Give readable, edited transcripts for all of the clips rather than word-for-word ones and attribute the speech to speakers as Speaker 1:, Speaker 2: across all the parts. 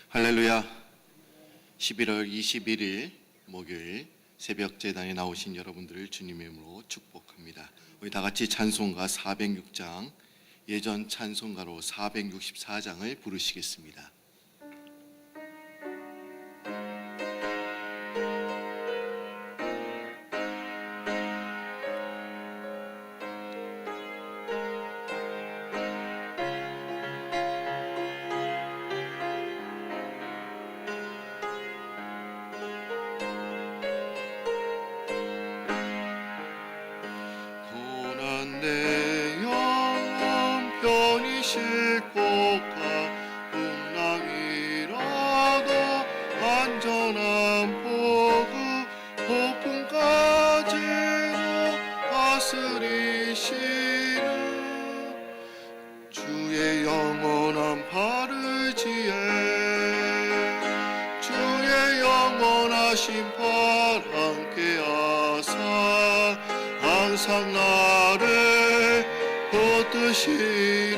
Speaker 1: 할렐루야. 11월 21일 목요일 새벽 제단에 나오신 여러분들을 주님의 이름으로 축복합니다. 우리 다 같이 찬송가 406장, 예전 찬송가로 464장을 부르시겠습니다. 내 영혼 편히 싣고 가 풍랑이라도 안전한 포구 폭풍까지도 다스리시는 주의 영원한 바르지에 주의 영원하신 팔 함께하사 항상 나를 붙드시니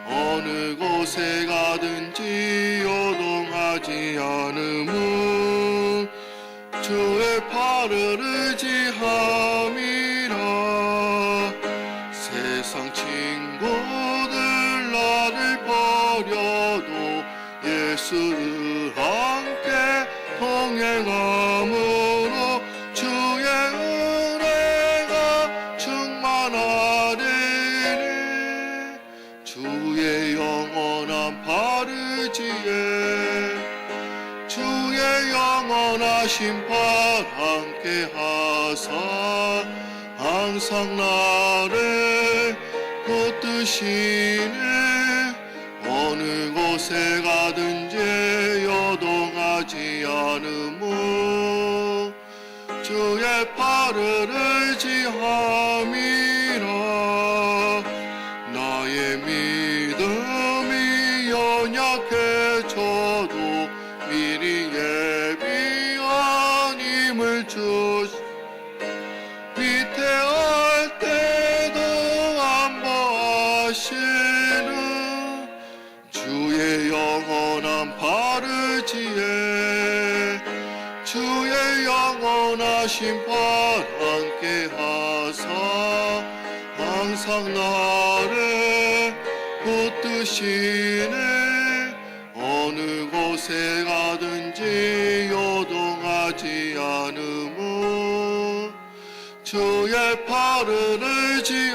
Speaker 1: 어느 곳에 가든지 요동하지 않음은 주의 팔을 의지함이라. 세상 친구들 나를 버려도 예수를 함께 동행함으로 주의 은혜가 충만하리니 주의 영원한 바르지에 주의 영원하신 팔 함께하사 항상 나를 붙드시네. 어느 곳에 가든지 요동하지 않음은 주의 팔을 의지함이라. 나의 믿음이 연약해져도 미리 예비한 힘을 주시 위태할 때도 안보하시는 주의 영원한 바르지에 주의 영원하신 팔 함께하사 항상 나를 붙드시네. 어느 곳에 가든지 요동하지 않음은 주의 팔을 의지함이라.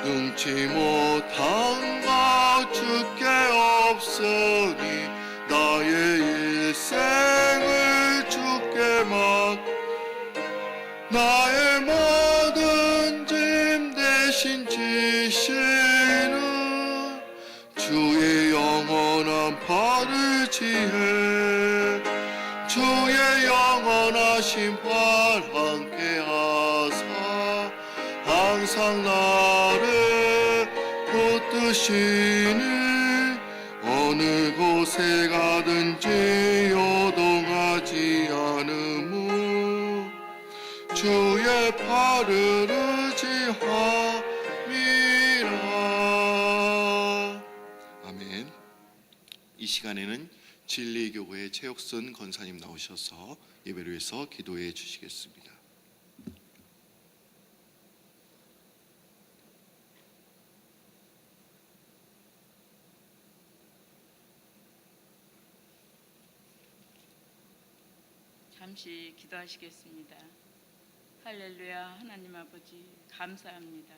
Speaker 1: 능치 못한 것 주께 없으니 나의 일생을 주께 나의 모든 짐 대신 지시는 주의 영원한 바르지에 주의 영원하신 팔 함께하사 항상 나를 붙드시니 어느 곳에 가든지 요동하지 않음은 주의 팔을 의지함이라. 아멘. 이 시간에는 진리교회 최혁선 권사님 나오셔서 예배를 위해서 기도해 주시겠습니다.
Speaker 2: 잠시 기도하시겠습니다. 할렐루야. 하나님 아버지 감사합니다.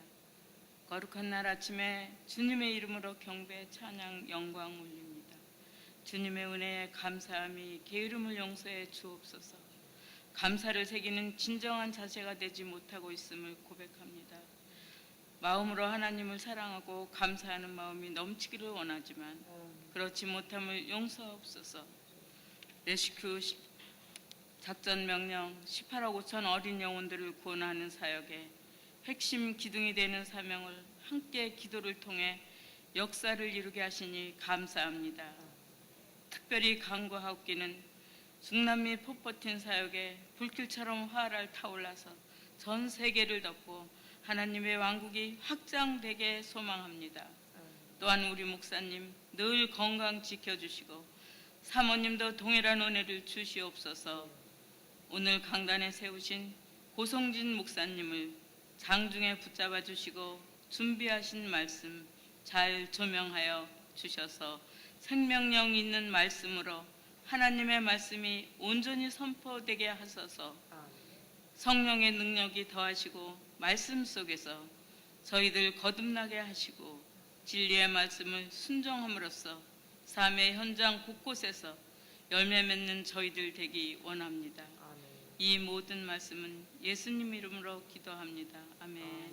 Speaker 2: 거룩한 날 아침에 주님의 이름으로 경배 찬양 영광 올립니다. 주님의 은혜에 감사함이 게으름을 용서해 주옵소서. 감사를 새기는 진정한 자세가 되지 못하고 있음을 고백합니다. 마음으로 하나님을 사랑하고 감사하는 마음이 넘치기를 원하지만 그렇지 못함을 용서하옵소서. 레스큐 작전 명령 18억 5천 어린 영혼들을 구원하는 사역에 핵심 기둥이 되는 사명을 함께 기도를 통해 역사를 이루게 하시니 감사합니다. 특별히 간구하옵기는 중남미 포퍼틴 사역에 불길처럼 활활 타올라서 전 세계를 덮고 하나님의 왕국이 확장되게 소망합니다. 또한 우리 목사님 늘 건강 지켜주시고 사모님도 동일한 은혜를 주시옵소서. 오늘 강단에 세우신 고성진 목사님을 장중에 붙잡아 주시고 준비하신 말씀 잘 조명하여 주셔서 생명력 있는 말씀으로 하나님의 말씀이 온전히 선포되게 하소서. 성령의 능력이 더하시고 말씀 속에서 저희들 거듭나게 하시고 진리의 말씀을 순종함으로써 삶의 현장 곳곳에서 열매 맺는 저희들 되기 원합니다. 이 모든 말씀은 예수님 이름으로 기도합니다. 아멘.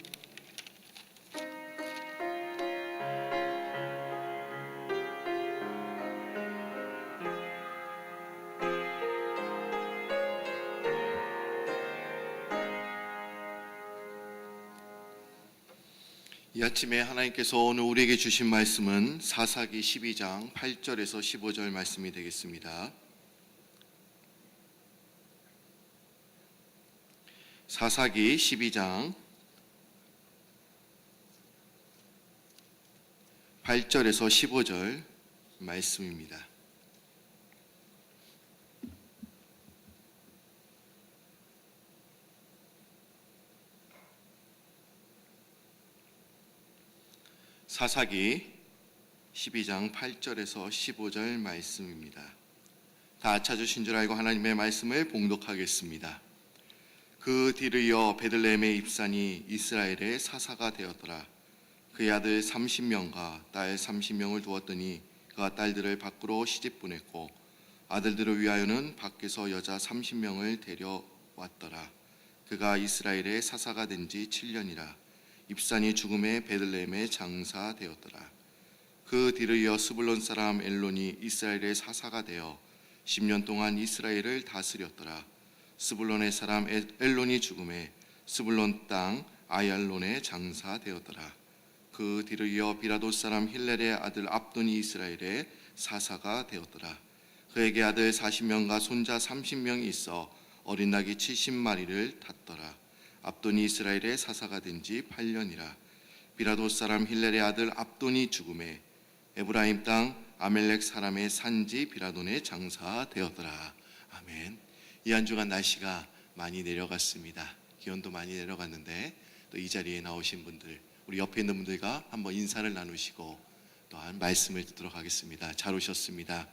Speaker 1: 이 아침에 하나님께서 오늘 우리에게 주신 말씀은 사사기 12장 8절에서 15절 말씀이 되겠습니다. 사사기 12장 8절에서 15절 말씀입니다. 사사기 12장 8절에서 15절 말씀입니다. 다 찾으신 줄 알고 하나님의 말씀을 봉독하겠습니다. 그 뒤를 이어 베들레헴의 입산이 이스라엘의 사사가 되었더라. 그의 아들 30명과 딸 30명을 두었더니 그가 딸들을 밖으로 시집 보냈고 아들들을 위하여는 밖에서 여자 30명을 데려왔더라. 그가 이스라엘의 사사가 된 지 7년이라. 입산이 죽음에 베들레헴에 장사되었더라. 그 뒤를 이어 스불론 사람 엘론이 이스라엘의 사사가 되어 10년 동안 이스라엘을 다스렸더라. 스불론의 사람 엘론이 죽음에 스불론 땅 아얄론에 장사되었더라. 그 뒤를 이어 비라도 사람 힐렐의 아들 압돈이 이스라엘의 사사가 되었더라. 그에게 아들 40명과 손자 30명이 있어 어린 낙이 70마리를 탔더라. 압돈이 이스라엘의 사사가 된 지 8년이라. 비라도 사람 힐렐의 아들 압돈이 죽음에 에브라임 땅 아멜렉 사람의 산지 비라돈에 장사되었더라. 아멘. 이 한 주간 날씨가 많이 내려갔습니다. 기온도 많이 내려갔는데 또 이 자리에 나오신 분들, 우리 옆에 있는 분들과 한번 인사를 나누시고 또한 말씀을 듣도록 하겠습니다. 잘 오셨습니다.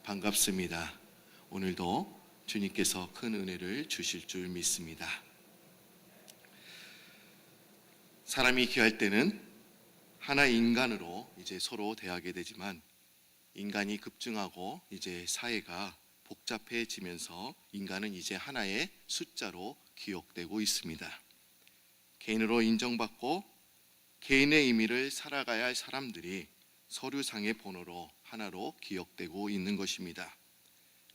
Speaker 1: 반갑습니다. 오늘도 주님께서 큰 은혜를 주실 줄 믿습니다. 사람이 귀할 때는 하나의 인간으로 이제 서로 대하게 되지만 인간이 급증하고 이제 사회가 복잡해지면서 인간은 이제 하나의 숫자로 기억되고 있습니다. 개인으로 인정받고 개인의 의미를 살아가야 할 사람들이 서류상의 번호로 하나로 기억되고 있는 것입니다.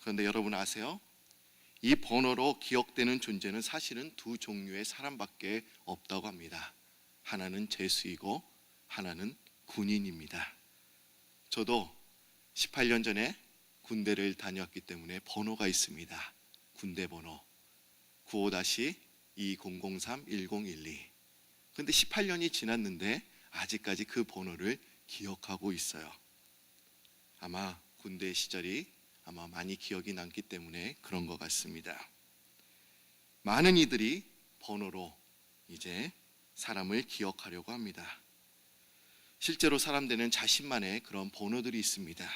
Speaker 1: 그런데 여러분 아세요? 이 번호로 기억되는 존재는 사실은 두 종류의 사람밖에 없다고 합니다. 하나는 죄수이고 하나는 군인입니다. 저도 18년 전에 군대를 다녔기 때문에 번호가 있습니다. 군대 번호 95-2003-1012. 그런데 18년이 지났는데 아직까지 그 번호를 기억하고 있어요. 아마 군대 시절이 많이 기억이 남기 때문에 그런 것 같습니다. 많은 이들이 번호로 이제 사람을 기억하려고 합니다. 실제로 사람들은 자신만의 그런 번호들이 있습니다.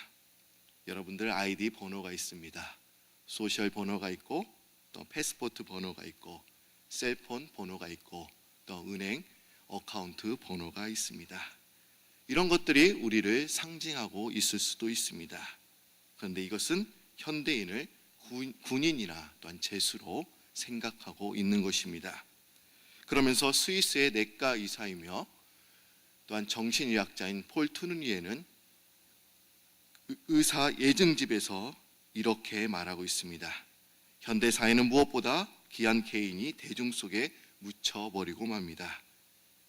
Speaker 1: 여러분들 아이디 번호가 있습니다. 소셜 번호가 있고 또 패스포트 번호가 있고 셀폰 번호가 있고 또 은행 어카운트 번호가 있습니다. 이런 것들이 우리를 상징하고 있을 수도 있습니다. 그런데 이것은 현대인을 군인이나 또한 죄수로 생각하고 있는 것입니다. 그러면서 스위스의 내과 의사이며 또한 정신의학자인 폴 투누리에는 의사 예증집에서 이렇게 말하고 있습니다. 현대 사회는 무엇보다 귀한 개인이 대중 속에 묻혀버리고 맙니다.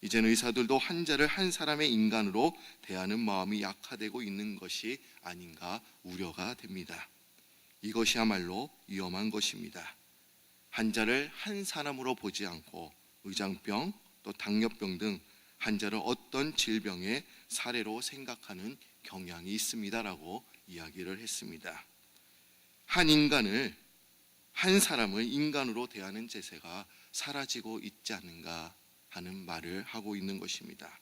Speaker 1: 이제는 의사들도 환자를 한 사람의 인간으로 대하는 마음이 약화되고 있는 것이 아닌가 우려가 됩니다. 이것이야말로 위험한 것입니다. 환자를 한 사람으로 보지 않고 의장병 또 당뇨병 등 환자를 어떤 질병의 사례로 생각하는 경향이 있습니다라고 이야기를 했습니다. 한 사람을 인간으로 대하는 제세가 사라지고 있지 않는가 하는 말을 하고 있는 것입니다.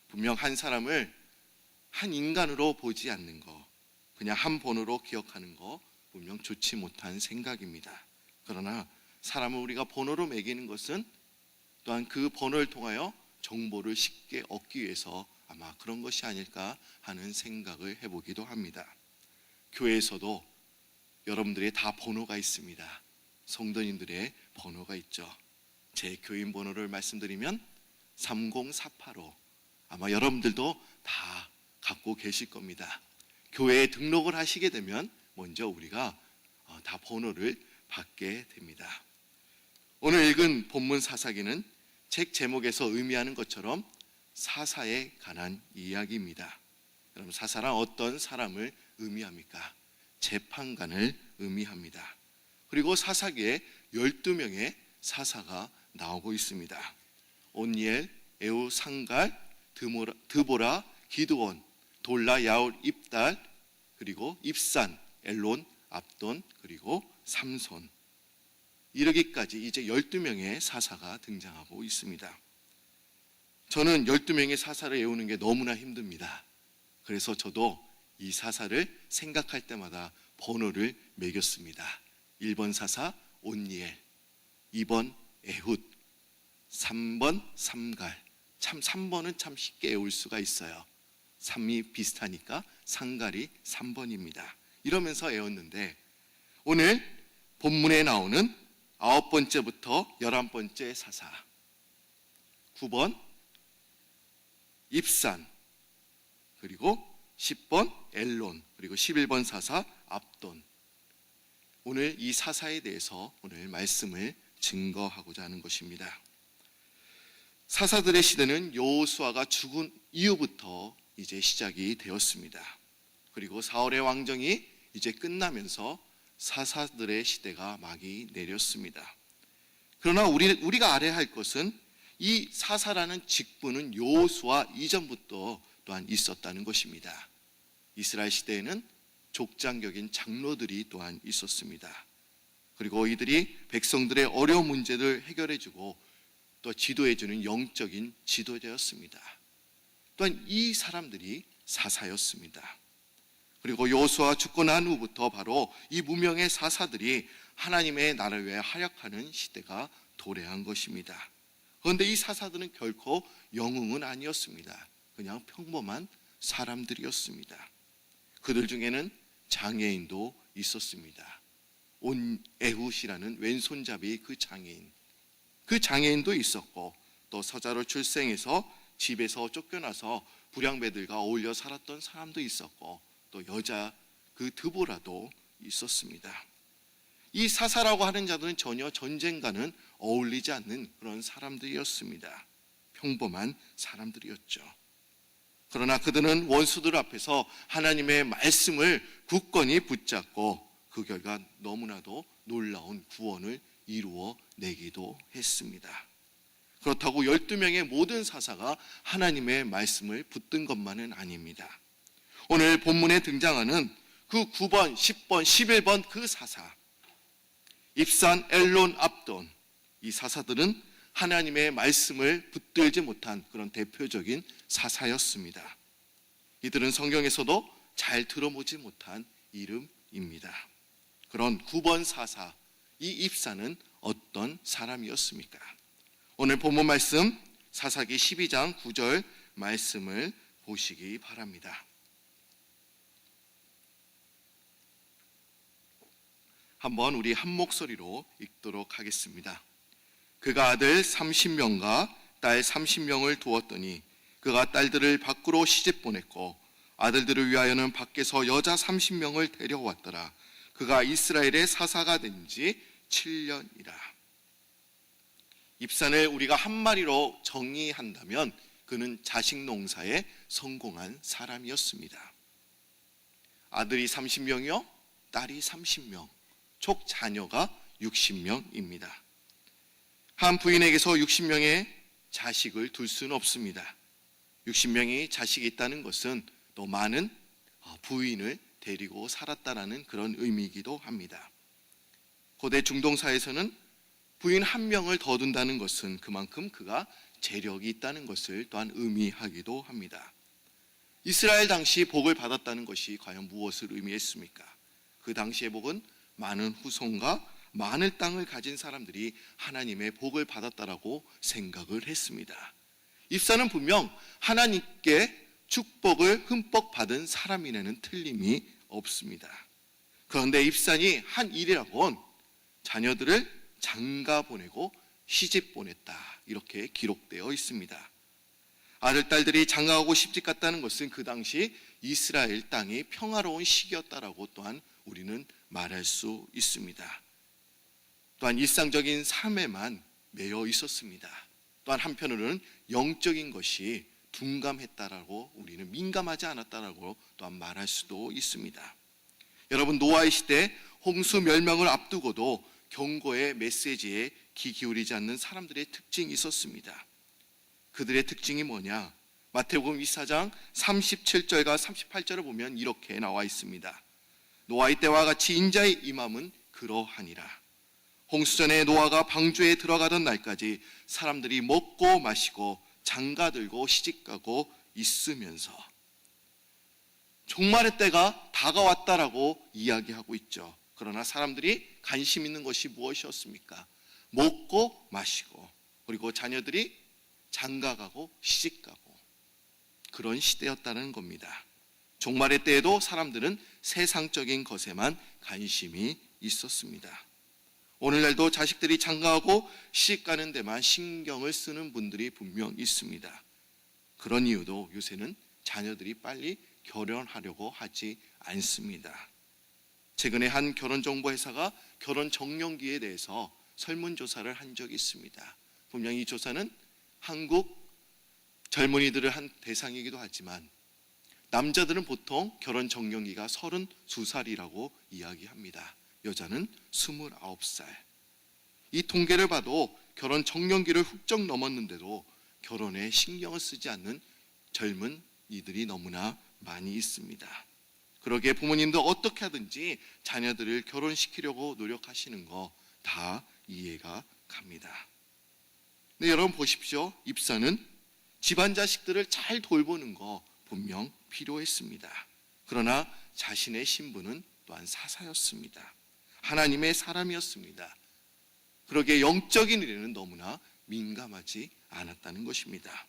Speaker 1: 분명 한 사람을 한 인간으로 보지 않는 것, 그냥 한 번호로 기억하는 것, 분명 좋지 못한 생각입니다. 그러나 사람을 우리가 번호로 매기는 것은 또한 그 번호를 통하여 정보를 쉽게 얻기 위해서 아마 그런 것이 아닐까 하는 생각을 해보기도 합니다. 교회에서도 여러분들의 다 번호가 있습니다. 성도님들의 번호가 있죠. 제 교인 번호를 말씀드리면 30485. 아마 여러분들도 다 갖고 계실 겁니다. 교회에 등록을 하시게 되면 먼저 우리가 다 번호를 받게 됩니다. 오늘 읽은 본문 사사기는 책 제목에서 의미하는 것처럼 사사에 관한 이야기입니다. 여러분, 사사란 어떤 사람을 의미합니까? 재판관을 의미합니다. 그리고 사사기에 12명의 사사가 나오고 있습니다. 온니엘, 에우, 상갈, 드보라, 기드온, 돌라, 야울, 입달, 그리고 입산, 엘론, 압돈, 그리고 삼손. 이르기까지 이제 12명의 사사가 등장하고 있습니다. 저는 12명의 사사를 외우는 게 너무나 힘듭니다. 그래서 저도 이 사사를 생각할 때마다 번호를 매겼습니다. 1번 사사 온니엘, 2번 에훗, 3번 삼갈. 참 3번은 참 쉽게 외울 수가 있어요. 3이 비슷하니까 상갈이 3번입니다. 이러면서 외웠는데 오늘 본문에 나오는 9번째부터 11번째 사사, 9번 입산, 그리고 10번 엘론, 그리고 11번 사사 압돈. 오늘 이 사사에 대해서 오늘 말씀을 증거하고자 하는 것입니다. 사사들의 시대는 여호수아가 죽은 이후부터 이제 시작이 되었습니다. 그리고 사울의 왕정이 이제 끝나면서 사사들의 시대가 막이 내렸습니다. 그러나 우리가 알아야 할 것은 이 사사라는 직분은 여호수아 이전부터 또한 있었다는 것입니다. 이스라엘 시대에는 족장격인 장로들이 또한 있었습니다. 그리고 이들이 백성들의 어려운 문제를 해결해주고 또 지도해주는 영적인 지도자였습니다. 또한 이 사람들이 사사였습니다. 그리고 여호수아 죽고 난 후부터 바로 이 무명의 사사들이 하나님의 나라를 위해 활약하는 시대가 도래한 것입니다. 그런데 이 사사들은 결코 영웅은 아니었습니다. 그냥 평범한 사람들이었습니다. 그들 중에는 장애인도 있었습니다. 에훗이라는 왼손잡이 그 장애인도 있었고, 또 서자로 출생해서 집에서 쫓겨나서 불량배들과 어울려 살았던 사람도 있었고, 또 여자 그 드보라도 있었습니다. 이 사사라고 하는 자들은 전혀 전쟁과는 어울리지 않는 그런 사람들이었습니다. 평범한 사람들이었죠. 그러나 그들은 원수들 앞에서 하나님의 말씀을 굳건히 붙잡고 그 결과 너무나도 놀라운 구원을 이루어 내기도 했습니다. 그렇다고 12명의 모든 사사가 하나님의 말씀을 붙든 것만은 아닙니다. 오늘 본문에 등장하는 그 9번, 10번, 11번 그 사사, 입산, 엘론, 압돈, 이 사사들은 하나님의 말씀을 붙들지 못한 그런 대표적인 사사였습니다. 이들은 성경에서도 잘 들어보지 못한 이름입니다. 그런 9번 사사, 이 입산은 어떤 사람이었습니까? 오늘 본문 말씀 사사기 12장 9절 말씀을 보시기 바랍니다. 한번 우리 한 목소리로 읽도록 하겠습니다. 그가 아들 30명과 딸 30명을 두었더니 그가 딸들을 밖으로 시집 보냈고 아들들을 위하여는 밖에서 여자 30명을 데려왔더라. 그가 이스라엘의 사사가 된 지 7년이라. 입산을 우리가 한 마리로 정의한다면 그는 자식 농사에 성공한 사람이었습니다. 아들이 30명이요, 딸이 30명, 총 자녀가 60명입니다. 한 부인에게서 60명의 자식을 둘 수는 없습니다. 60명이 자식이 있다는 것은 또 많은 부인을 데리고 살았다라는 그런 의미이기도 합니다. 고대 중동사에서는 부인 한 명을 더 둔다는 것은 그만큼 그가 재력이 있다는 것을 또한 의미하기도 합니다. 이스라엘 당시 복을 받았다는 것이 과연 무엇을 의미했습니까? 그 당시의 복은 많은 후손과 많은 땅을 가진 사람들이 하나님의 복을 받았다라고 생각을 했습니다. 입사는 분명 하나님께 축복을 흠뻑 받은 사람이라는 틀림이 없습니다. 그런데 입산이 한 일이라곤 자녀들을 장가 보내고 시집 보냈다, 이렇게 기록되어 있습니다. 아들, 딸들이 장가가고 시집 갔다는 것은 그 당시 이스라엘 땅이 평화로운 시기였다라고 또한 우리는 말할 수 있습니다. 또한 일상적인 삶에만 매여 있었습니다. 또한 한편으로는 영적인 것이 둔감했다라고, 우리는 민감하지 않았다라고 또한 말할 수도 있습니다. 여러분, 노아의 시대 홍수 멸망을 앞두고도 경고의 메시지에 귀 기울이지 않는 사람들의 특징이 있었습니다. 그들의 특징이 뭐냐? 마태복음 24장 37절과 38절을 보면 이렇게 나와 있습니다. 노아의 때와 같이 인자의 임함은 그러하니라. 홍수전에 노아가 방주에 들어가던 날까지 사람들이 먹고 마시고 장가들고 시집가고 있으면서 종말의 때가 다가왔다라고 이야기하고 있죠. 그러나 사람들이 관심 있는 것이 무엇이었습니까? 먹고 마시고, 그리고 자녀들이 장가가고 시집가고, 그런 시대였다는 겁니다. 종말의 때에도 사람들은 세상적인 것에만 관심이 있었습니다. 오늘날도 자식들이 장가가고 시집가는 데만 신경을 쓰는 분들이 분명 있습니다. 그런 이유도 요새는 자녀들이 빨리 결혼하려고 하지 않습니다. 최근에 한 결혼정보회사가 결혼 정년기에 대해서 설문조사를 한 적이 있습니다. 분명히 이 조사는 한국 젊은이들을 한 대상이기도 하지만 남자들은 보통 결혼 정년기가 32살이라고 이야기합니다. 여자는 29살. 이 통계를 봐도 결혼 정년기를 훌쩍 넘었는데도 결혼에 신경을 쓰지 않는 젊은 이들이 너무나 많이 있습니다. 그러기에 부모님도 어떻게 하든지 자녀들을 결혼시키려고 노력하시는 거 다 이해가 갑니다. 네, 여러분 보십시오. 입사는 집안 자식들을 잘 돌보는 거 분명 필요했습니다. 그러나 자신의 신분은 또한 사사였습니다. 하나님의 사람이었습니다. 그러기에 영적인 일에는 너무나 민감하지 않았다는 것입니다.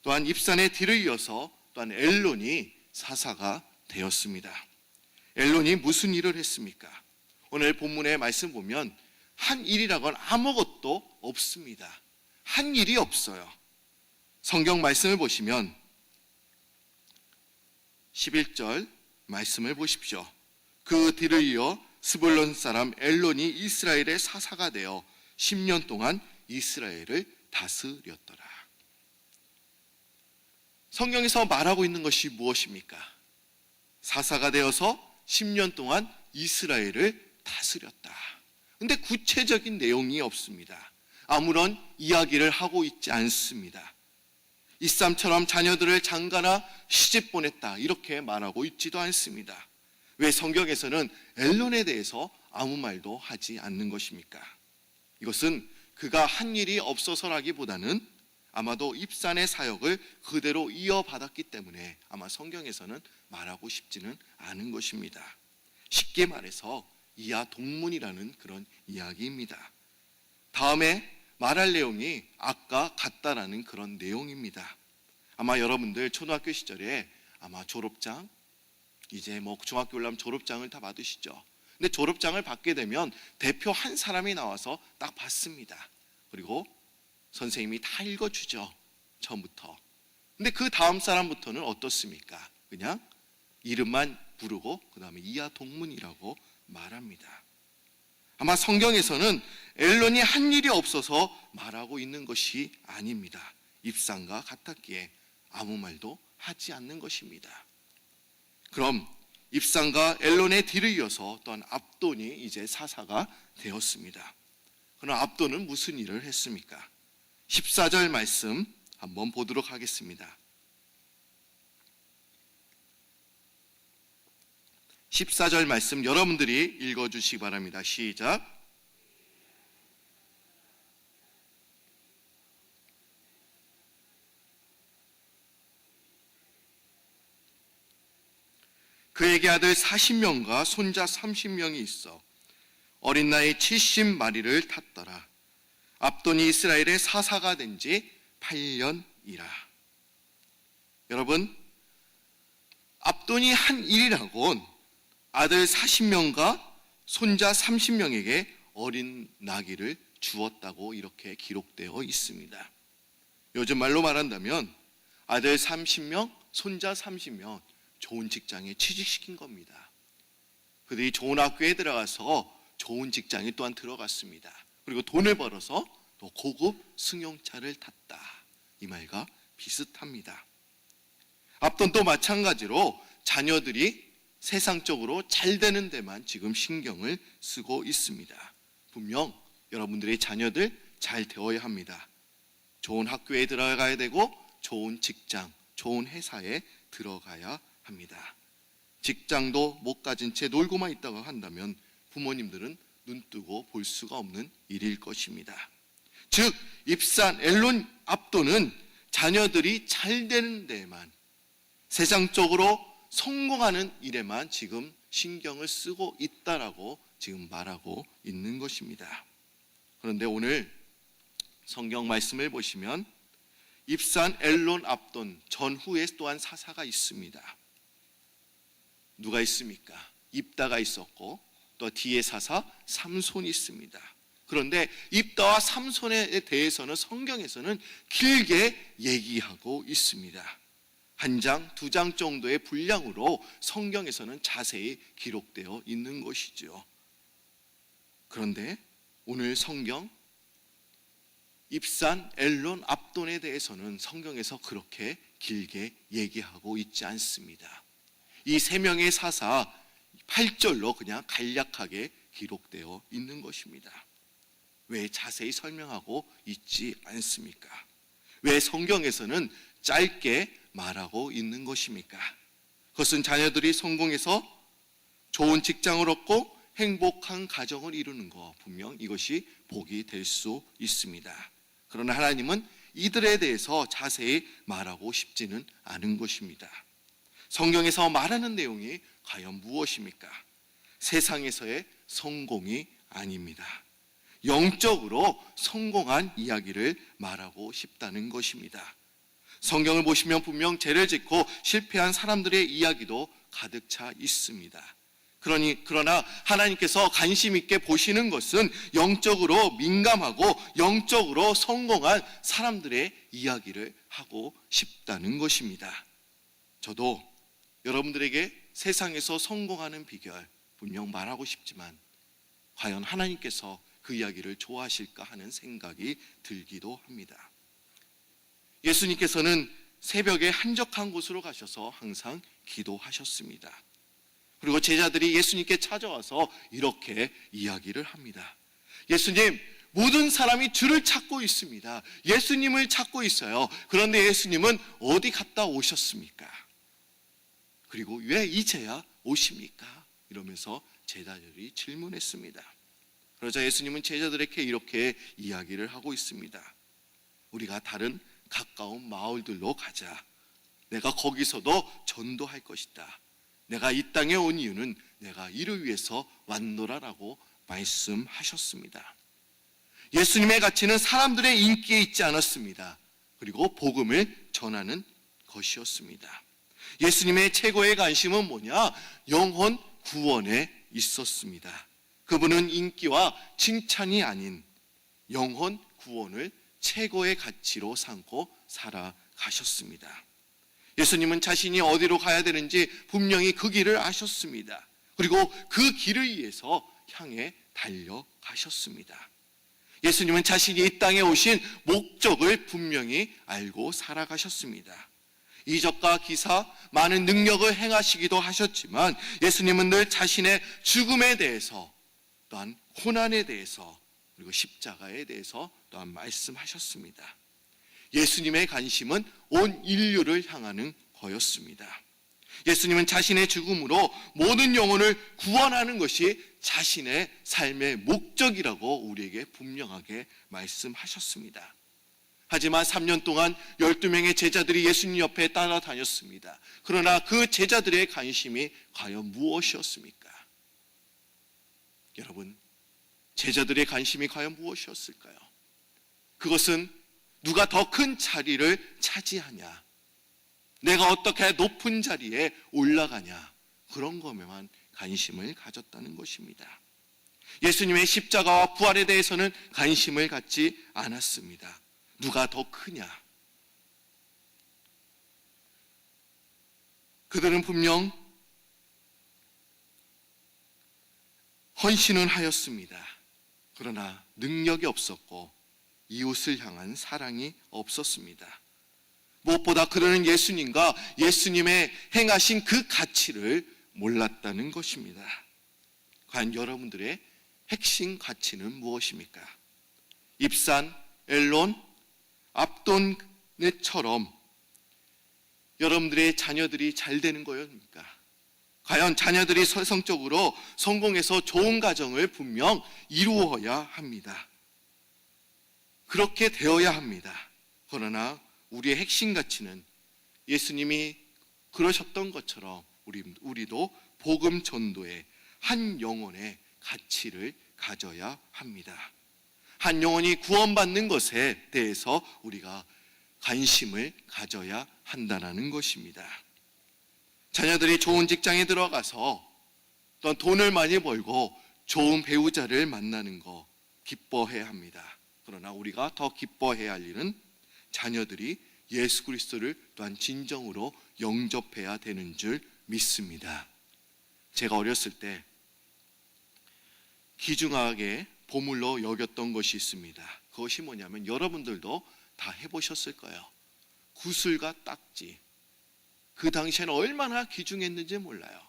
Speaker 1: 또한 입산의 뒤를 이어서 또한 엘론이 사사가 되었습니다. 엘론이 무슨 일을 했습니까? 오늘 본문의 말씀 보면 한 일이라고는 아무것도 없습니다. 한 일이 없어요. 성경 말씀을 보시면 11절 말씀을 보십시오. 그 뒤를 이어 스불론 사람 엘론이 이스라엘의 사사가 되어 10년 동안 이스라엘을 다스렸더라. 성경에서 말하고 있는 것이 무엇입니까? 사사가 되어서 10년 동안 이스라엘을 다스렸다. 근데 구체적인 내용이 없습니다. 아무런 이야기를 하고 있지 않습니다. 이쌈처럼 자녀들을 장가나 시집 보냈다, 이렇게 말하고 있지도 않습니다. 왜 성경에서는 엘론에 대해서 아무 말도 하지 않는 것입니까? 이것은 그가 한 일이 없어서라기보다는 아마도 입산의 사역을 그대로 이어받았기 때문에 아마 성경에서는 말하고 싶지는 않은 것입니다. 쉽게 말해서 이하 동문이라는 그런 이야기입니다. 다음에 말할 내용이 아까 같다라는 그런 내용입니다. 아마 여러분들 초등학교 시절에 아마 졸업장, 이제 뭐 중학교 올라면 졸업장을 다 받으시죠. 근데 졸업장을 받게 되면 대표 한 사람이 나와서 딱 받습니다. 그리고 선생님이 다 읽어주죠, 처음부터. 근데 그 다음 사람부터는 어떻습니까? 그냥 이름만 부르고 그 다음에 이하 동문이라고 말합니다. 아마 성경에서는 엘론이 한 일이 없어서 말하고 있는 것이 아닙니다. 입상과 같았기에 아무 말도 하지 않는 것입니다. 그럼 입상과 엘론의 뒤를 이어서 또한 압돈이 이제 사사가 되었습니다. 그럼 압돈은 무슨 일을 했습니까? 14절 말씀 한번 보도록 하겠습니다. 14절 말씀 여러분들이 읽어주시기 바랍니다. 시작. 그에게 아들 40명과 손자 30명이 있어 어린 나이 70마리를 탔더라. 압돈이 이스라엘의 사사가 된 지 8년이라. 여러분, 압돈이 한 일이라곤 아들 40명과 손자 30명에게 어린 나귀를 주었다고 이렇게 기록되어 있습니다. 요즘 말로 말한다면 아들 30명, 손자 30명 좋은 직장에 취직시킨 겁니다. 그들이 좋은 학교에 들어가서 좋은 직장에 또한 들어갔습니다. 그리고 돈을 벌어서 또 고급 승용차를 탔다. 이 말과 비슷합니다. 압돈도 마찬가지로 자녀들이 세상적으로 잘 되는 데만 지금 신경을 쓰고 있습니다. 분명 여러분들의 자녀들 잘 되어야 합니다. 좋은 학교에 들어가야 되고 좋은 직장, 좋은 회사에 들어가야 합니다. 직장도 못 가진 채 놀고만 있다고 한다면 부모님들은 눈뜨고 볼 수가 없는 일일 것입니다. 즉 입산 엘론 압돈은 자녀들이 잘 되는 데만, 세상적으로 성공하는 일에만 지금 신경을 쓰고 있다라고 지금 말하고 있는 것입니다. 그런데 오늘 성경 말씀을 보시면 입산 엘론 압돈 전후에 또한 사사가 있습니다. 누가 있습니까? 입다가 있었고 또 뒤에 사사 삼손이 있습니다. 그런데 입다와 삼손에 대해서는 성경에서는 길게 얘기하고 있습니다. 한 장, 두 장 정도의 분량으로 성경에서는 자세히 기록되어 있는 것이죠. 그런데 오늘 성경 입산 엘론 압돈에 대해서는 성경에서 그렇게 길게 얘기하고 있지 않습니다. 이 세 명의 사사 8절로 그냥 간략하게 기록되어 있는 것입니다. 왜 자세히 설명하고 있지 않습니까? 왜 성경에서는 짧게 말하고 있는 것입니까? 그것은 자녀들이 성공해서 좋은 직장을 얻고 행복한 가정을 이루는 것, 분명 이것이 복이 될 수 있습니다. 그러나 하나님은 이들에 대해서 자세히 말하고 싶지는 않은 것입니다. 성경에서 말하는 내용이 과연 무엇입니까? 세상에서의 성공이 아닙니다. 영적으로 성공한 이야기를 말하고 싶다는 것입니다. 성경을 보시면 분명 죄를 짓고 실패한 사람들의 이야기도 가득 차 있습니다. 그러나 하나님께서 관심 있게 보시는 것은 영적으로 민감하고 영적으로 성공한 사람들의 이야기를 하고 싶다는 것입니다. 저도 여러분들에게 세상에서 성공하는 비결 분명 말하고 싶지만 과연 하나님께서 그 이야기를 좋아하실까 하는 생각이 들기도 합니다. 예수님께서는 새벽에 한적한 곳으로 가셔서 항상 기도하셨습니다. 그리고 제자들이 예수님께 찾아와서 이렇게 이야기를 합니다. 예수님, 모든 사람이 주를 찾고 있습니다. 예수님을 찾고 있어요. 그런데 예수님은 어디 갔다 오셨습니까? 그리고 왜 이제야 오십니까? 이러면서 제자들이 질문했습니다. 그러자 예수님은 제자들에게 이렇게 이야기를 하고 있습니다. 우리가 다른 가까운 마을들로 가자. 내가 거기서도 전도할 것이다. 내가 이 땅에 온 이유는 내가 이를 위해서 왔노라라고 말씀하셨습니다. 예수님의 가치는 사람들의 인기에 있지 않았습니다. 그리고 복음을 전하는 것이었습니다. 예수님의 최고의 관심은 뭐냐? 영혼 구원에 있었습니다. 그분은 인기와 칭찬이 아닌 영혼 구원을 최고의 가치로 삼고 살아가셨습니다. 예수님은 자신이 어디로 가야 되는지 분명히 그 길을 아셨습니다. 그리고 그 길을 위해서 향해 달려가셨습니다. 예수님은 자신이 이 땅에 오신 목적을 분명히 알고 살아가셨습니다. 이적과 기사, 많은 능력을 행하시기도 하셨지만 예수님은 늘 자신의 죽음에 대해서 또한 고난에 대해서 그리고 십자가에 대해서 또한 말씀하셨습니다. 예수님의 관심은 온 인류를 향하는 거였습니다. 예수님은 자신의 죽음으로 모든 영혼을 구원하는 것이 자신의 삶의 목적이라고 우리에게 분명하게 말씀하셨습니다. 하지만 3년 동안 12명의 제자들이 예수님 옆에 따라다녔습니다. 그러나 그 제자들의 관심이 과연 무엇이었습니까? 여러분, 제자들의 관심이 과연 무엇이었을까요? 그것은 누가 더 큰 자리를 차지하냐, 내가 어떻게 높은 자리에 올라가냐, 그런 것에만 관심을 가졌다는 것입니다. 예수님의 십자가와 부활에 대해서는 관심을 갖지 않았습니다. 누가 더 크냐? 그들은 분명 헌신은 하였습니다. 그러나 능력이 없었고 이웃을 향한 사랑이 없었습니다. 무엇보다 그들은 예수님과 예수님의 행하신 그 가치를 몰랐다는 것입니다. 과연 여러분들의 핵심 가치는 무엇입니까? 입산, 엘론, 압돈처럼 여러분들의 자녀들이 잘 되는 거입니까? 과연 자녀들이 성적으로 성공해서 좋은 가정을 분명 이루어야 합니다. 그렇게 되어야 합니다. 그러나 우리의 핵심 가치는 예수님이 그러셨던 것처럼 우리도 복음 전도의 한 영혼의 가치를 가져야 합니다. 한 영혼이 구원받는 것에 대해서 우리가 관심을 가져야 한다는 것입니다. 자녀들이 좋은 직장에 들어가서 또한 돈을 많이 벌고 좋은 배우자를 만나는 거 기뻐해야 합니다. 그러나 우리가 더 기뻐해야 할 일은 자녀들이 예수 그리스도를 또한 진정으로 영접해야 되는 줄 믿습니다. 제가 어렸을 때 귀중하게 보물로 여겼던 것이 있습니다. 그것이 뭐냐면 여러분들도 다 해보셨을 거예요. 구슬과 딱지. 그 당시에는 얼마나 귀중했는지 몰라요.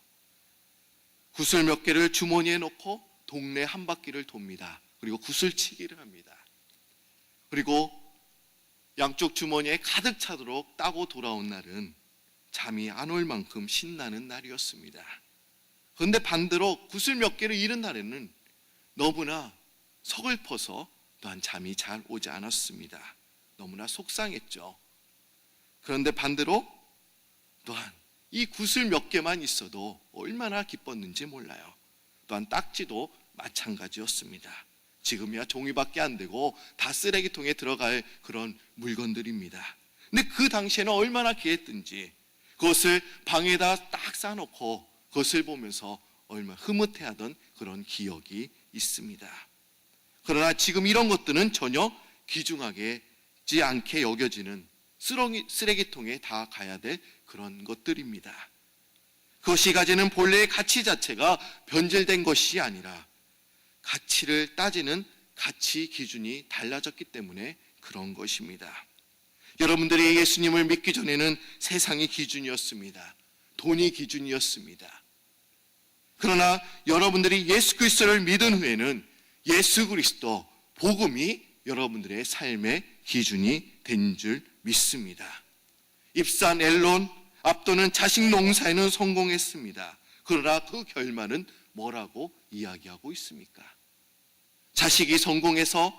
Speaker 1: 구슬 몇 개를 주머니에 넣고 동네 한 바퀴를 돕니다. 그리고 구슬치기를 합니다. 그리고 양쪽 주머니에 가득 차도록 따고 돌아온 날은 잠이 안 올 만큼 신나는 날이었습니다. 그런데 반대로 구슬 몇 개를 잃은 날에는 너무나 서글퍼서 또한 잠이 잘 오지 않았습니다. 너무나 속상했죠. 그런데 반대로 또한 이 구슬 몇 개만 있어도 얼마나 기뻤는지 몰라요. 또한 딱지도 마찬가지였습니다. 지금이야 종이밖에 안 되고 다 쓰레기통에 들어갈 그런 물건들입니다. 근데 그 당시에는 얼마나 귀했든지 그것을 방에다 딱 쌓아놓고 그것을 보면서 얼마나 흐뭇해하던 그런 기억이 있습니다. 그러나 지금 이런 것들은 전혀 귀중하지 않게 여겨지는 쓰레기통에 다 가야 될 그런 것들입니다. 그것이 가지는 본래의 가치 자체가 변질된 것이 아니라 가치를 따지는 가치 기준이 달라졌기 때문에 그런 것입니다. 여러분들이 예수님을 믿기 전에는 세상이 기준이었습니다. 돈이 기준이었습니다. 그러나 여러분들이 예수 그리스도를 믿은 후에는 예수 그리스도 복음이 여러분들의 삶의 기준이 된 줄 믿습니다. 입산, 엘론, 압도는 자식 농사에는 성공했습니다. 그러나 그 결말은 뭐라고 이야기하고 있습니까? 자식이 성공해서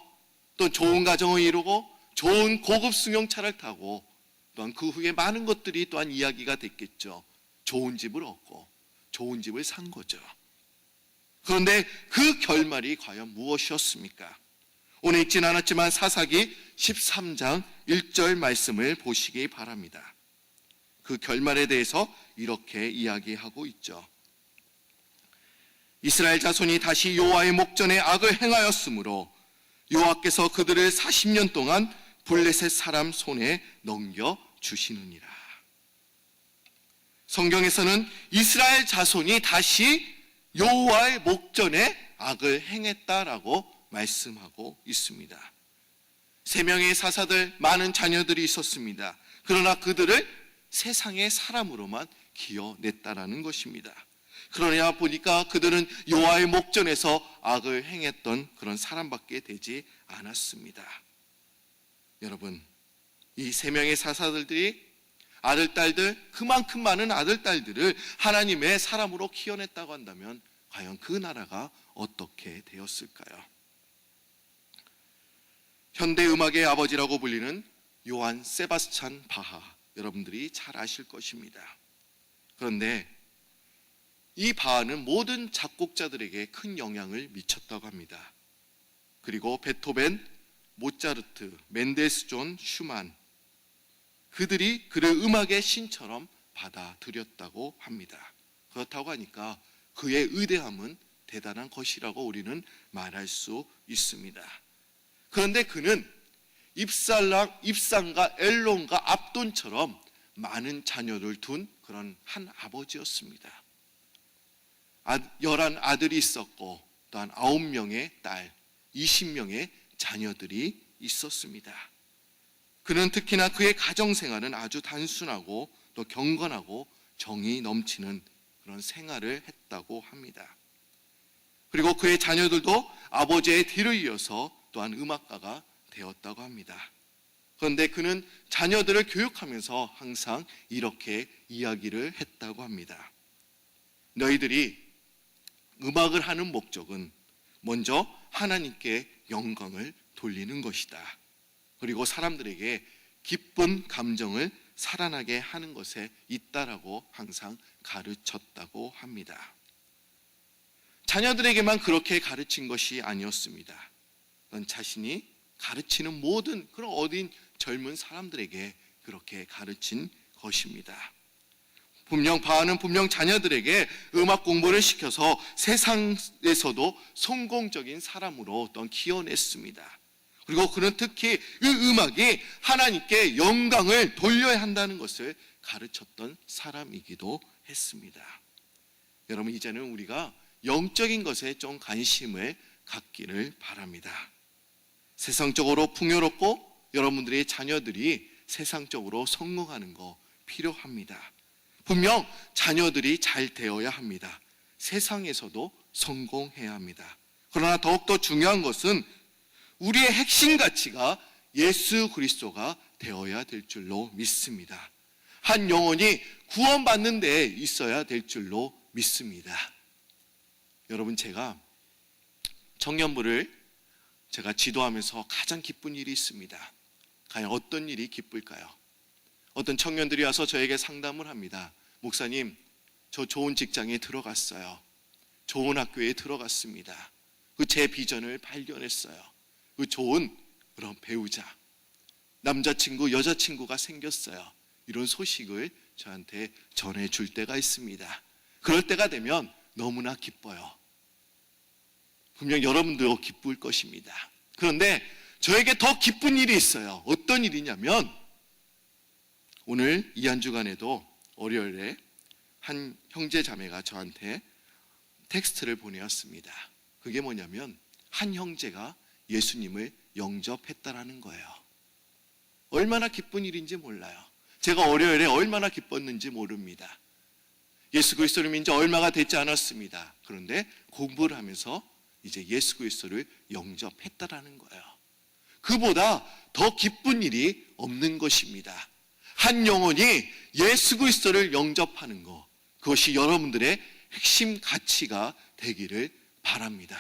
Speaker 1: 또 좋은 가정을 이루고 좋은 고급 승용차를 타고 또한 그 후에 많은 것들이 또한 이야기가 됐겠죠. 좋은 집을 얻고 좋은 집을 산 거죠. 그런데 그 결말이 과연 무엇이었습니까? 오늘 읽진 않았지만 사사기 13장 1절 말씀을 보시기 바랍니다. 그 결말에 대해서 이렇게 이야기하고 있죠. 이스라엘 자손이 다시 여호와의 목전에 악을 행하였으므로 여호와께서 그들을 40년 동안 블레셋 사람 손에 넘겨주시느니라. 성경에서는 이스라엘 자손이 다시 여호와의 목전에 악을 행했다라고 말씀하고 있습니다. 3명의 사사들, 많은 자녀들이 있었습니다. 그러나 그들을 세상의 사람으로만 기어냈다라는 것입니다. 그러냐 보니까 그들은 여호와의 목전에서 악을 행했던 그런 사람밖에 되지 않았습니다. 여러분, 이 3명의 사사들이 아들, 딸들, 그만큼 많은 아들, 딸들을 하나님의 사람으로 키워냈다고 한다면 과연 그 나라가 어떻게 되었을까요? 현대 음악의 아버지라고 불리는 요한 세바스찬 바하, 여러분들이 잘 아실 것입니다. 그런데 이 바하는 모든 작곡자들에게 큰 영향을 미쳤다고 합니다. 그리고 베토벤, 모차르트, 멘델스존, 슈만, 그들이 그를 음악의 신처럼 받아들였다고 합니다. 그렇다고 하니까 그의 의대함은 대단한 것이라고 우리는 말할 수 있습니다. 그런데 그는 입상과 엘론과 압돈처럼 많은 자녀를 둔 그런 한 아버지였습니다. 11 아들이 있었고 또한 9명의 딸, 20명의 자녀들이 있었습니다. 그는 특히나 그의 가정생활은 아주 단순하고 또 경건하고 정이 넘치는 그런 생활을 했다고 합니다. 그리고 그의 자녀들도 아버지의 뒤를 이어서 또한 음악가가 되었다고 합니다. 그런데 그는 자녀들을 교육하면서 항상 이렇게 이야기를 했다고 합니다. 너희들이 음악을 하는 목적은 먼저 하나님께 영광을 돌리는 것이다. 그리고 사람들에게 기쁜 감정을 살아나게 하는 것에 있다라고 항상 가르쳤다고 합니다. 자녀들에게만 그렇게 가르친 것이 아니었습니다. 넌 자신이 가르치는 모든 그런 어린 젊은 사람들에게 그렇게 가르친 것입니다. 바하는 분명 자녀들에게 음악 공부를 시켜서 세상에서도 성공적인 사람으로 또 키워냈습니다. 그리고 그는 특히 이 음악이 하나님께 영광을 돌려야 한다는 것을 가르쳤던 사람이기도 했습니다. 여러분, 이제는 우리가 영적인 것에 좀 관심을 갖기를 바랍니다. 세상적으로 풍요롭고 여러분들의 자녀들이 세상적으로 성공하는 거 필요합니다. 분명 자녀들이 잘 되어야 합니다. 세상에서도 성공해야 합니다. 그러나 더욱더 중요한 것은 우리의 핵심 가치가 예수 그리스도가 되어야 될 줄로 믿습니다. 한 영혼이 구원받는 데 있어야 될 줄로 믿습니다. 여러분, 제가 청년부를 제가 지도하면서 가장 기쁜 일이 있습니다. 과연 어떤 일이 기쁠까요? 어떤 청년들이 와서 저에게 상담을 합니다. 목사님, 저 좋은 직장에 들어갔어요. 좋은 학교에 들어갔습니다. 그 제 비전을 발견했어요. 그 좋은 그런 배우자, 남자친구, 여자친구가 생겼어요. 이런 소식을 저한테 전해줄 때가 있습니다. 그럴 때가 되면 너무나 기뻐요. 분명 여러분도 기쁠 것입니다. 그런데 저에게 더 기쁜 일이 있어요. 어떤 일이냐면 오늘 이 한 주간에도 월요일에 한 형제 자매가 저한테 텍스트를 보내왔습니다. 그게 뭐냐면 한 형제가 예수님을 영접했다라는 거예요. 얼마나 기쁜 일인지 몰라요. 제가 월요일에 얼마나 기뻤는지 모릅니다. 예수 그리스도를 믿은 지 얼마가 되지 않았습니다. 그런데 공부를 하면서 이제 예수 그리스도를 영접했다라는 거예요. 그보다 더 기쁜 일이 없는 것입니다. 한 영혼이 예수 그리스도를 영접하는 것, 그것이 여러분들의 핵심 가치가 되기를 바랍니다.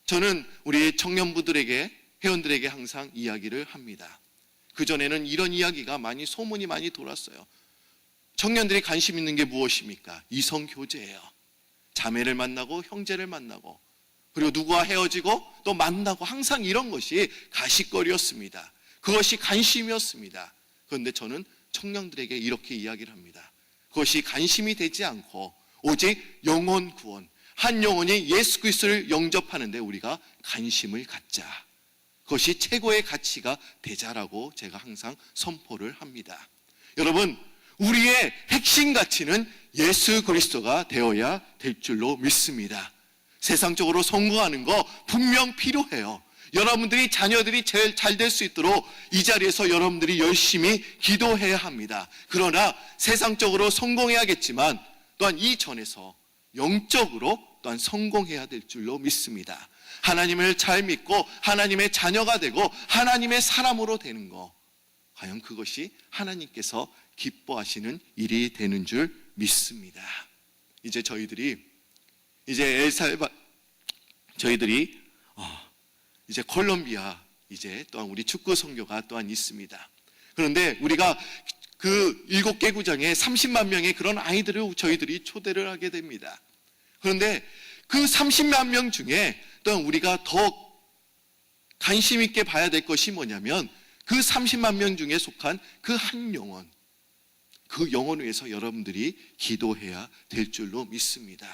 Speaker 1: 저는 우리 청년부들에게, 회원들에게 항상 이야기를 합니다. 그전에는 이런 이야기가 소문이 많이 돌았어요. 청년들이 관심 있는 게 무엇입니까? 이성교제예요. 자매를 만나고 형제를 만나고 그리고 누구와 헤어지고 또 만나고 항상 이런 것이 가십거리였습니다. 그것이 관심이었습니다. 그런데 저는 청년들에게 이렇게 이야기를 합니다. 그것이 관심이 되지 않고 오직 영혼 구원, 한 영혼이 예수 그리스도를 영접하는데 우리가 관심을 갖자. 그것이 최고의 가치가 되자라고 제가 항상 선포를 합니다. 여러분, 우리의 핵심 가치는 예수 그리스도가 되어야 될 줄로 믿습니다. 세상적으로 성공하는 거 분명 필요해요. 여러분들이 자녀들이 제일 잘 될 수 있도록 이 자리에서 여러분들이 열심히 기도해야 합니다. 그러나 세상적으로 성공해야겠지만 또한 이 전에서 영적으로 또한 성공해야 될 줄로 믿습니다. 하나님을 잘 믿고 하나님의 자녀가 되고 하나님의 사람으로 되는 거, 과연 그것이 하나님께서 기뻐하시는 일이 되는 줄 믿습니다. 이제 저희들이 이제 이제 콜롬비아 이제 또한 우리 축구 선교가 또한 있습니다. 그런데 우리가 그 7개 구장에 30만 명의 그런 아이들을 저희들이 초대를 하게 됩니다. 그런데 그 30만 명 중에 또한 우리가 더 관심 있게 봐야 될 것이 뭐냐면 그 30만 명 중에 속한 그 한 영혼, 그 영혼을 위해서 여러분들이 기도해야 될 줄로 믿습니다.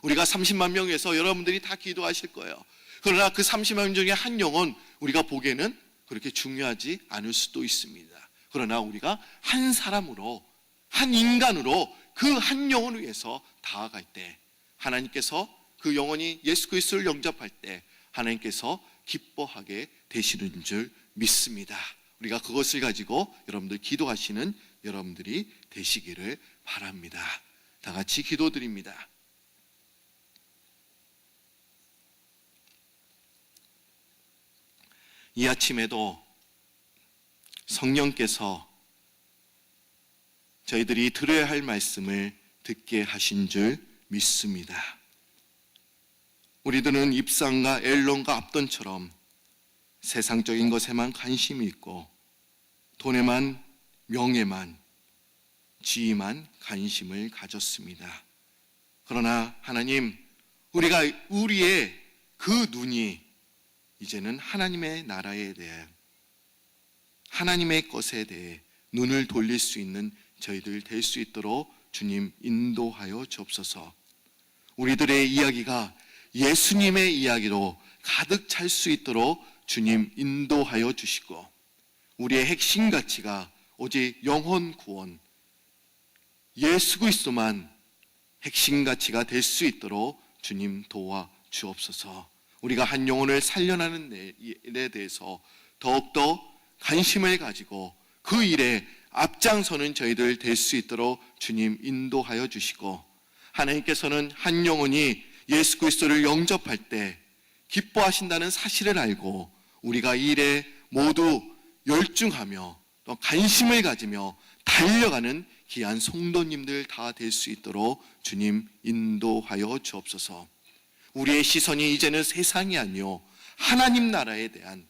Speaker 1: 우리가 30만 명 위해서 여러분들이 다 기도하실 거예요. 그러나 그 30만 명 중에 한 영혼, 우리가 보기에는 그렇게 중요하지 않을 수도 있습니다. 그러나 우리가 한 사람으로, 한 인간으로 그 한 영혼을 위해서 다가갈 때, 하나님께서 그 영혼이 예수 그리스도를 영접할 때 하나님께서 기뻐하게 되시는 줄 믿습니다. 우리가 그것을 가지고 여러분들 기도하시는 여러분들이 되시기를 바랍니다. 다 같이 기도드립니다. 이 아침에도 성령께서 저희들이 들어야 할 말씀을 듣게 하신 줄 믿습니다. 우리들은 입상과 엘론과 압돈처럼 세상적인 것에만 관심이 있고 돈에만, 명예만, 지위만 관심을 가졌습니다. 그러나 하나님, 우리의 그 눈이 이제는 하나님의 나라에 대해, 하나님의 것에 대해 눈을 돌릴 수 있는 저희들 될 수 있도록 주님 인도하여 주옵소서. 우리들의 이야기가 예수님의 이야기로 가득 찰 수 있도록 주님 인도하여 주시고, 우리의 핵심 가치가 오직 영혼 구원, 예수 그리스도만 핵심 가치가 될 수 있도록 주님 도와 주옵소서. 우리가 한 영혼을 살려나는 일에 대해서 더욱더 관심을 가지고 그 일에 앞장서는 저희들 될 수 있도록 주님 인도하여 주시고, 하나님께서는 한 영혼이 예수 그리스도를 영접할 때 기뻐하신다는 사실을 알고 우리가 이 일에 모두 열중하며 또 관심을 가지며 달려가는 귀한 성도님들 다 될 수 있도록 주님 인도하여 주옵소서. 우리의 시선이 이제는 세상이 아니요 하나님 나라에 대한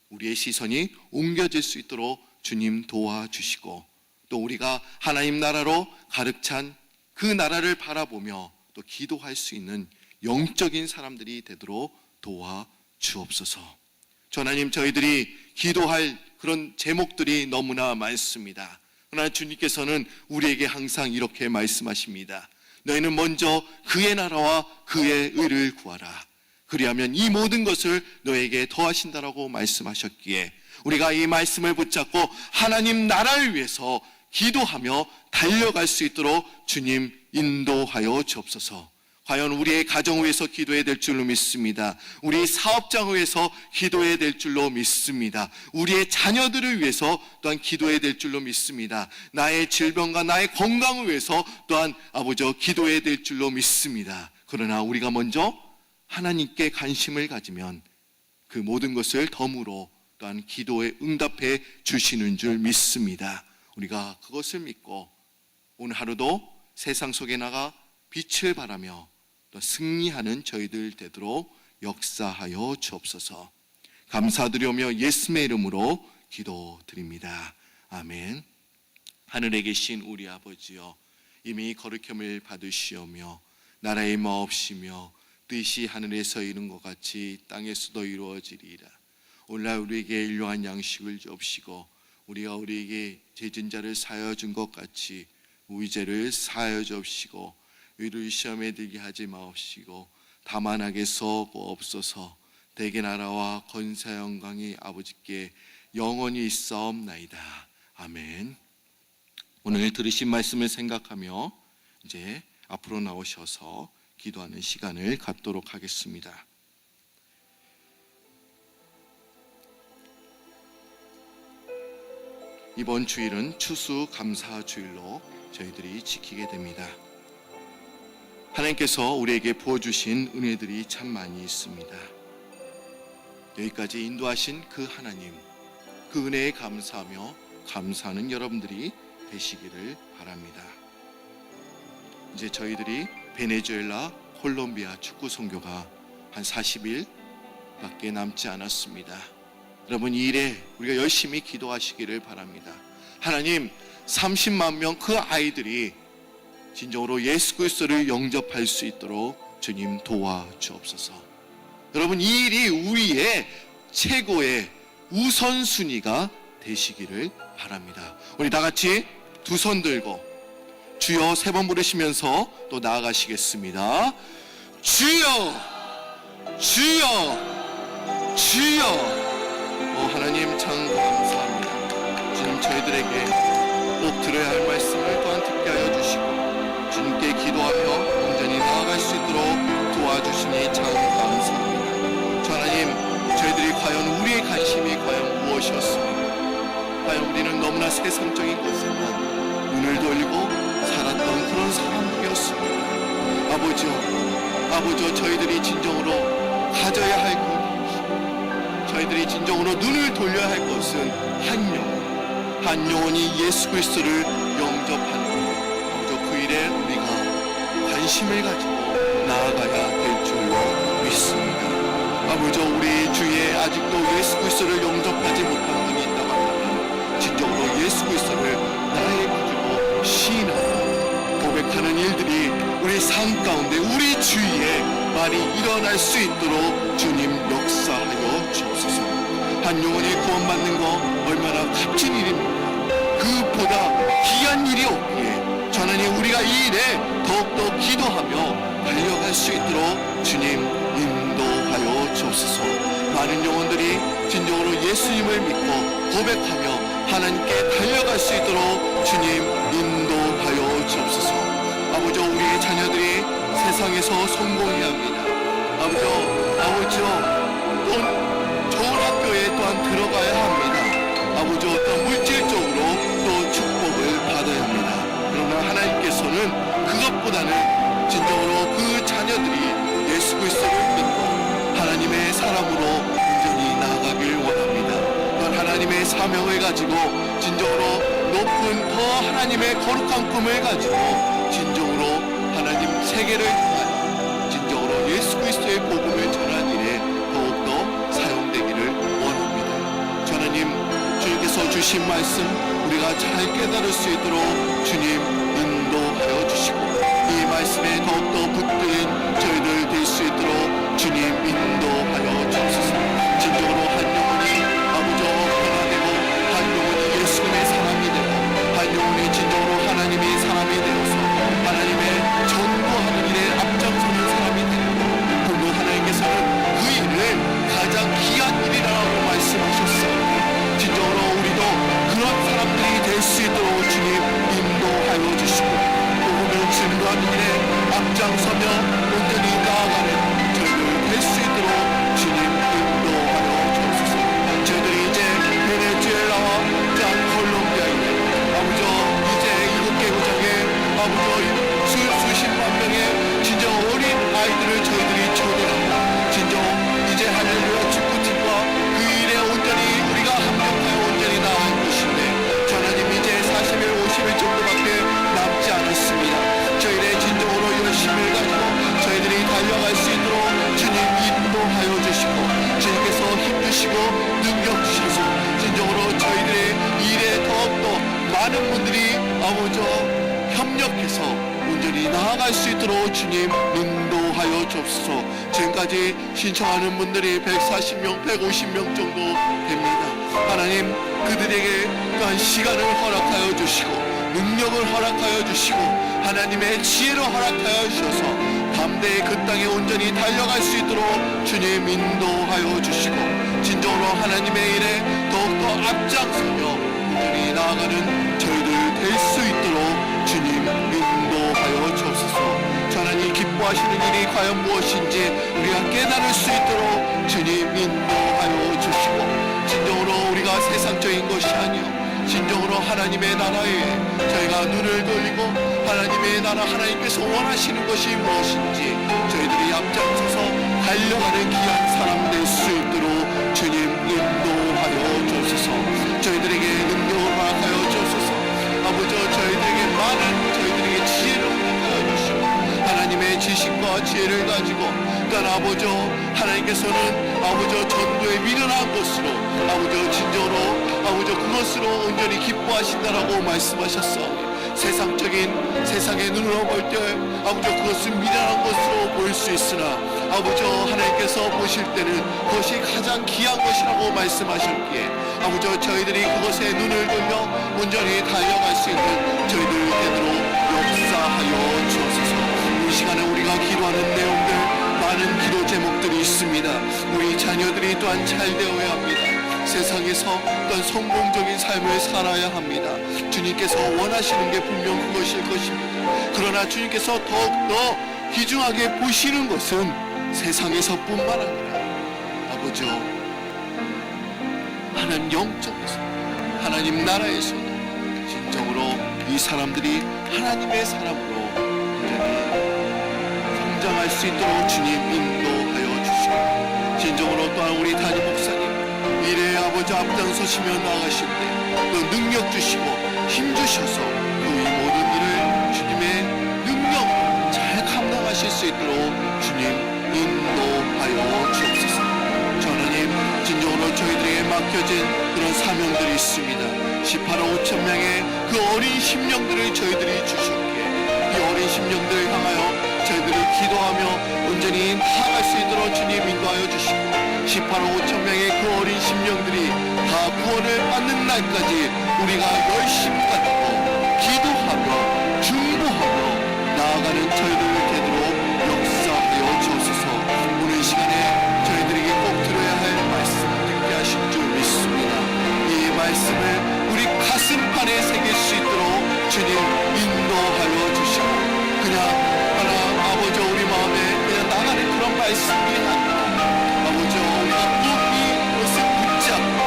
Speaker 1: 우리의 시선이 옮겨질 수 있도록 주님 도와주시고, 또 우리가 하나님 나라로 가득 찬 그 나라를 바라보며 또 기도할 수 있는 영적인 사람들이 되도록 도와주옵소서. 하나님, 저희들이 기도할 그런 제목들이 너무나 많습니다. 그러나 주님께서는 우리에게 항상 이렇게 말씀하십니다. 너희는 먼저 그의 나라와 그의 의를 구하라. 그리하면 이 모든 것을 너에게 더하신다라고 말씀하셨기에 우리가 이 말씀을 붙잡고 하나님 나라를 위해서 기도하며 달려갈 수 있도록 주님 인도하여 주옵소서. 과연 우리의 가정을 위해서 기도해야 될 줄로 믿습니다. 우리 사업장을 위해서 기도해야 될 줄로 믿습니다. 우리의 자녀들을 위해서 또한 기도해야 될 줄로 믿습니다. 나의 질병과 나의 건강을 위해서 또한 아버지 기도해야 될 줄로 믿습니다. 그러나 우리가 먼저 하나님께 관심을 가지면 그 모든 것을 덤으로 또한 기도에 응답해 주시는 줄 믿습니다. 우리가 그것을 믿고 오늘 하루도 세상 속에 나가 빛을 발하며 또 승리하는 저희들 되도록 역사하여 주옵소서. 감사드리며 예수의 이름으로 기도드립니다. 아멘. 하늘에 계신 우리 아버지여, 이미 거룩함을 받으시오며 나라의 마옵시며 뜻이 하늘에서 이룬 것 같이 땅에서도 이루어지리이다. 오늘날 우리에게 일용할 양식을 주옵시고 우리가 우리에게 죄진 자를 사하여 준 것 같이 우리 죄를 사하여 주옵시고 우리를 시험에 들게 하지 마옵시고 다만 악에서 구하옵소서. 대개 나라와 권세 영광이 아버지께 영원히 있사옵나이다. 아멘. 오늘 들으신 말씀을 생각하며 이제 앞으로 나오셔서 기도하는 시간을 갖도록 하겠습니다. 이번 주일은 추수감사주일로 저희들이 지키게 됩니다. 하나님께서 우리에게 부어주신 은혜들이 참 많이 있습니다. 여기까지 인도하신 그 하나님, 그 은혜에 감사하며 감사하는 여러분들이 되시기를 바랍니다. 이제 저희들이 베네수엘라, 콜롬비아 축구 선교가 한 40일밖에 남지 않았습니다. 여러분, 이 일에 우리가 열심히 기도하시기를 바랍니다. 하나님, 30만 명 그 아이들이 진정으로 예수 그리스도를 영접할 수 있도록 주님 도와주옵소서. 여러분, 이 일이 우리의 최고의 우선순위가 되시기를 바랍니다. 우리 다 같이 두 손 들고 주여 3번 부르시면서 또 나아가시겠습니다. 주여, 주여, 주여. 하나님 참 감사합니다. 주님, 저희들에게 꼭 들어야 할 말씀을 또한 듣게 하여 주시고 주님께 기도하며 온전히 나아갈 수 있도록 도와주시니 참 감사합니다. 주 하나님, 저희들이 과연 우리의 관심이 과연 무엇이었습니까? 과연 우리는 너무나 세상적인 것에만 눈을 돌리고 살았던 그런 사람들이었습니다. 아버지여, 저희들이 진정으로 가져야 할 것, 저희들이 진정으로 눈을 돌려야 할 것은 한 영혼이 예수 그리스도를 영접하는 것. 아버지여, 그 일에 우리가 관심을 가지고 나아가야 될 줄로 믿습니다. 아버지여, 우리 주위에 아직도 예수 그리스도를 영접하지 못한 분이 있다고 하면 진정으로 예수 그리스도를 나의 구주로 시인하고 고백하는 일들이 우리 삶 가운데 우리 주위에 많이 일어날 수 있도록 주님 역사하여 주옵소서. 한 영혼이 구원받는 거 얼마나 값진 일입니까? 그보다 귀한 일이 없기에 하나님, 우리가 이 일에 더욱더 기도하며 달려갈 수 있도록 주님 인도하여 주옵소서. 많은 영혼들이 진정으로 예수님을 믿고 고백하며 하나님께 달려갈 수 있도록 주님 인도하여 주옵소서. 아버지, 우리의 자녀들이 세상에서 성공해야 합니다. 아버지요, 또 좋은 학교에 또한 들어가야 합니다. 아버지, 어떤 물질적으로 또 축복을 받아야 합니다. 그러나 하나님께서는 그것보다는 진정으로 그 자녀들이 예수 그리스도를 믿고 하나님의 사람으로 온전히 나아가길 원합니다. 또한 하나님의 사명을 가지고 진정으로 높은 더 하나님의 거룩한 꿈을 가지고 진정으로 하나님 세계를 향하여 진정으로 예수 그리스도의 복음을 전하는 일에 더욱더 사용되기를 원합니다. 하나님, 주님께서 주신 말씀 우리가 잘 깨달을 수 있도록 주님 인도하여 주시고 이 말씀에 더욱더 붙들린 저희들 될 수 있도록 주님 인도하여 주옵소서. 진정으로 한 영혼이 아버지와 변화되고 한 영혼이 예수님의 사람이 되고 한 영혼이 진정으로 하나님의 사람이 되어서 하나님의 전도하는 일에 앞장서는 사람이 되고 그리고 하나님께서는 그 일을 가장 귀한 일이라고 말씀하셨어요. 진정으로 우리도 그런 사람들이 될 수 있도록 주님 인도하여 주시고 복음을 증거하는 일에 앞장서며 온전히 나아가는 저희들 될 수 있도록 주님 인도하여 주옵소서. 저희들이 이제 베네수엘라와 콜롬비아에 아버지여, 이제 7개 구장에 아버지여 수십만 명의 진정 어린 아이들을 저희들이 초대하고 진정 이제 할렐루야 축구팀과 그 일에 온전히 우리가 합력하여 온전히 나아갈 것인데 하나님, 이제 40일 50일 정도밖에 남지 않았습니다. 저희들의 진정으로 열심을 가지고 저희들이 달려갈 수 있도록 주님 인도하여 주시고 주님께서 힘주시고 능력 주셔서 진정으로 저희들의 일에 더욱더 많은 분들이 아버지여 협력해서 온전히 나아갈 수 있도록 주님 인도하여 주옵소서. 지금까지 신청하는 분들이 140명, 150명 정도 됩니다. 하나님, 그들에게 또한 시간을 허락하여 주시고 능력을 허락하여 주시고 하나님의 지혜를 허락하여 주셔서 담대히 그 땅에 온전히 달려갈 수 있도록 주님 인도하여 주시고 진정으로 하나님의 일에 더욱더 앞장서며 온전히 나아가는 저희들 될 수 있도록 주님 인도하여 주옵소서. 하나님, 기뻐하시는 일이 과연 무엇인지 우리가 깨달을 수 있도록 주님 인도하여 주시고 진정으로 우리가 세상적인 것이 아니요 진정으로 하나님의 나라에 저희가 눈을 돌리고 하나님의 나라, 하나님께서 원하시는 것이 무엇인지 저희들이 앞장서서 달려가는 귀한 사람 될 수 있도록 하나님의 지식과 지혜를 가지고 또한 아버지 하나님께서는 아버지 전도에 미련한 것으로 아버지 진정으로 아버지 그것으로 온전히 기뻐하신다라고 말씀하셨사오니 세상의 눈으로 볼 때 아버지 그것은 미련한 것으로 보일 수 있으나 아버지 하나님께서 보실 때는 그것이 가장 귀한 것이라고 말씀하셨기에 아버지 저희들이 그것에 눈을 돌려 온전히 달려갈 수 있는 저희들 되도록 역사하여 주옵소서. 이 시간에 우리가 기도하는 내용들 많은 기도 제목들이 있습니다. 우리 자녀들이 또한 잘 되어야 합니다. 세상에서 어떤 성공적인 삶을 살아야 합니다. 주님께서 원하시는 게 분명 그것일 것입니다. 그러나 주님께서 더욱더 귀중하게 보시는 것은 세상에서뿐만 아니라 아버지 하나님 영적에서 하나님 나라에서 진정으로 이 사람들이 하나님의 사람으로 성장할 수 있도록 주님 인도하여 주시고 진정으로 또한 우리 담임 목사님 미래의 아버지 앞장서시며 나아가실 때 또 능력 주시고 힘 주셔서 그 이 모든 일을 주님의 능력 잘 감당하실 수 있도록 주님 인도하여 주옵소서. 하나님 진정으로 저희들에게 맡겨진 그런 사명들이 있습니다. 18억 5천 명의 그 어린 심령들을 저희들이 주셨기에 이 어린 심령들을 향하여 저희들이 기도하며 온전히 나아갈 수 있도록 주님 인도하여 주시고 18억 5천 명의 그 어린 심령들이 다 구원을 받는 날까지 우리가 열심히 가지고 기도하며 중보하며 나아가는 저희들을 되도록 역사하여 주옵소서. 오늘 시간에 저희들에게 꼭 들어야 할 말씀을 듣게 하신 줄 믿습니다. 이 말씀을 우리 가슴판에 새길 수 있도록 주님 인도하여 주시고 그냥 하나 아버지 우리 마음에 그냥 나가는 그런 말씀이 아니라 아버지 우리가 꼭 이것을 붙잡고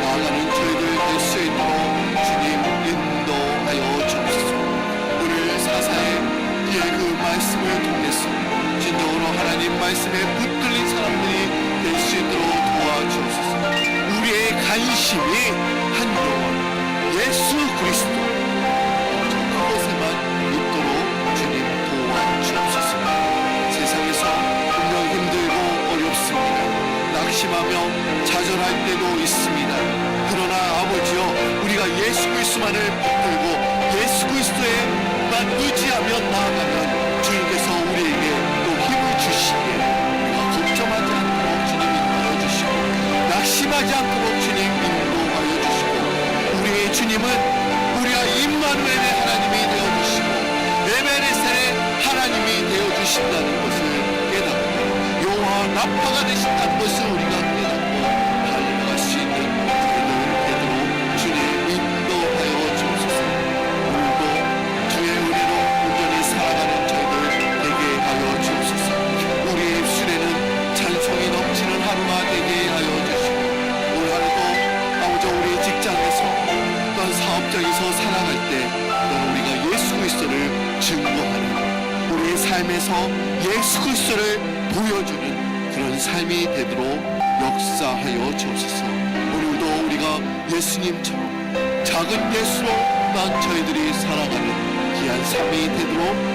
Speaker 1: 나아가는 저희들 될 수 있도록 주님 인도하여 주옵소서. 오늘 사사의 그 말씀을 통해서 진정으로 하나님 말씀에 붙들린 사람들이 될 수 있도록 도와주옵소서. 우리의 관심이 한 영혼 예수 그리스도 그것에만 있도록 주님 도와주옵소서. 세상에서 분명 힘들고 어렵습니다. 낙심하며 좌절할 때도 있습니다. 그러나 아버지여 우리가 예수 그리스도만을 붙들고 예수 그리스도에만 의지하며 나아가면 주님께서 우리에게 또 힘을 주시기에 우리가 걱정하지 않도록 주님 인도하여 주시고 낙심하지 않도록 주님 인도하여 주시고 우리의 주님은 우리가 임마누엘의 하나님이 되어주시고 에베네셀의 하나님이 되어주신다는 것을 깨닫고 여호와 라파가 되신다는 것을 우리가 깨닫고 달려갈 수 있는 저희들 되도록 주님 인도하여 주옵소서. 오늘도 주의 은혜로 온전히 살아가는 저희들 되게 하여 주옵소서. 우리의 입술에는 찬송이 넘치는 하루가 되게 하여 주시고 오늘 하루도 아버지 우리 직장에서 또한 사업장에서 살아갈 때 또한 우리가 예수 그리스도를 증거하는 우리의 삶에서 예수 그리스도를 보여주는 그런 삶이 되도록 역사하여 주옵소서. 오늘도 우리가 예수님처럼 작은 예수로 난 저희들이 살아가는 귀한 삶이 되도록